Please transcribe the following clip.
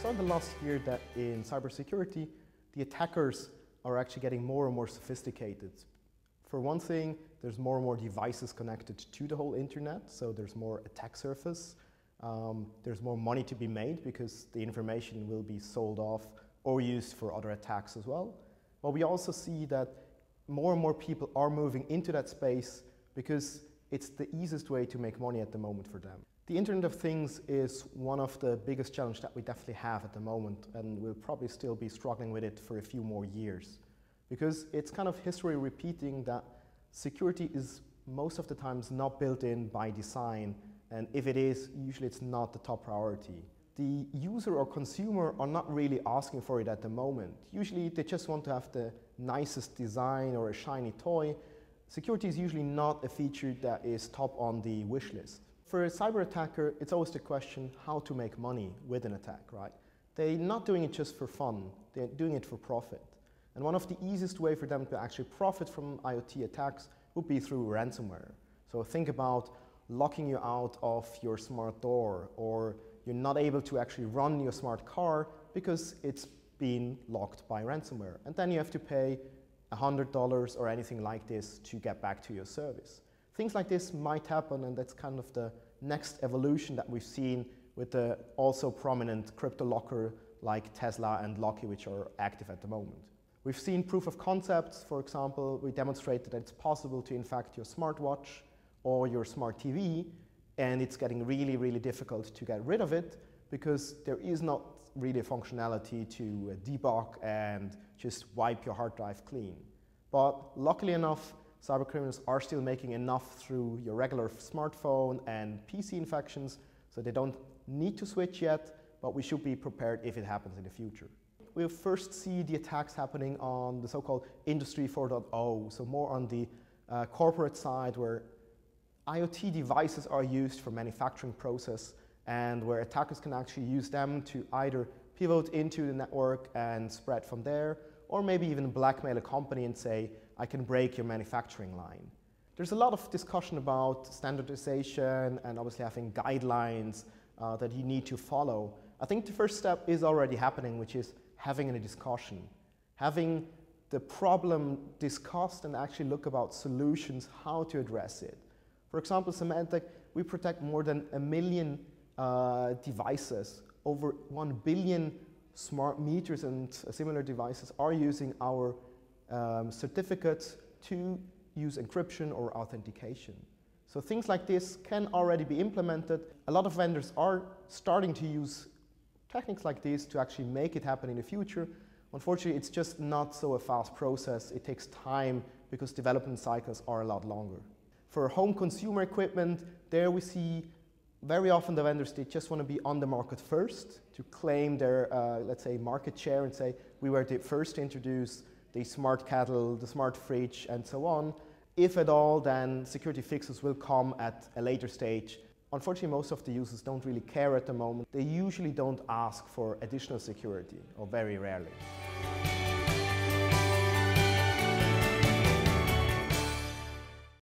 saw the last year that in cybersecurity, the attackers are actually getting more and more sophisticated. For one thing, there's more and more devices connected to the whole internet, so there's more attack surface. There's more money to be made because the information will be sold off or used for other attacks as well. But we also see that more and more people are moving into that space because it's the easiest way to make money at the moment for them. The Internet of Things is one of the biggest challenges that we definitely have at the moment, and we'll probably still be struggling with it for a few more years. Because it's kind of history repeating that security is most of the times not built in by design, and if it is, usually it's not the top priority. The user or consumer are not really asking for it at the moment. Usually they just want to have the nicest design or a shiny toy. Security is usually not a feature that is top on the wish list. For a cyber attacker, it's always the question how to make money with an attack, right? They're not doing it just for fun, they're doing it for profit. And one of the easiest ways for them to actually profit from IoT attacks would be through ransomware. So think about locking you out of your smart door, or you're not able to actually run your smart car because it's been locked by ransomware. And then you have to pay $100 or anything like this to get back to your service. Things like this might happen, and that's kind of the next evolution that we've seen with the also prominent crypto locker like Tesla and Locky, which are active at the moment. We've seen proof of concepts. For example, we demonstrated that it's possible to infect your smartwatch or your smart TV, and it's getting really, really difficult to get rid of it because there is not really a functionality to debug and just wipe your hard drive clean. But luckily enough, cybercriminals are still making enough through your regular smartphone and PC infections, so they don't need to switch yet, but we should be prepared if it happens in the future. We'll first see the attacks happening on the so-called Industry 4.0, so more on the corporate side where IoT devices are used for manufacturing process and where attackers can actually use them to either pivot into the network and spread from there, or maybe even blackmail a company and say, I can break your manufacturing line. There's a lot of discussion about standardization and obviously having guidelines that you need to follow. I think the first step is already happening, which is having a discussion, having the problem discussed and actually look about solutions, how to address it. For example, Symantec, we protect more than 1 million devices. Over 1 billion smart meters and similar devices are using our certificates to use encryption or authentication. So things like this can already be implemented. A lot of vendors are starting to use techniques like this to actually make it happen in the future. Unfortunately, it's just not so a fast process. It takes time because development cycles are a lot longer. For home consumer equipment, there we see very often the vendors, they just want to be on the market first to claim their, let's say, market share and say, we were the first to introduce the smart kettle, the smart fridge, and so on. If at all, then security fixes will come at a later stage. Unfortunately, most of the users don't really care at the moment. They usually don't ask for additional security, or very rarely.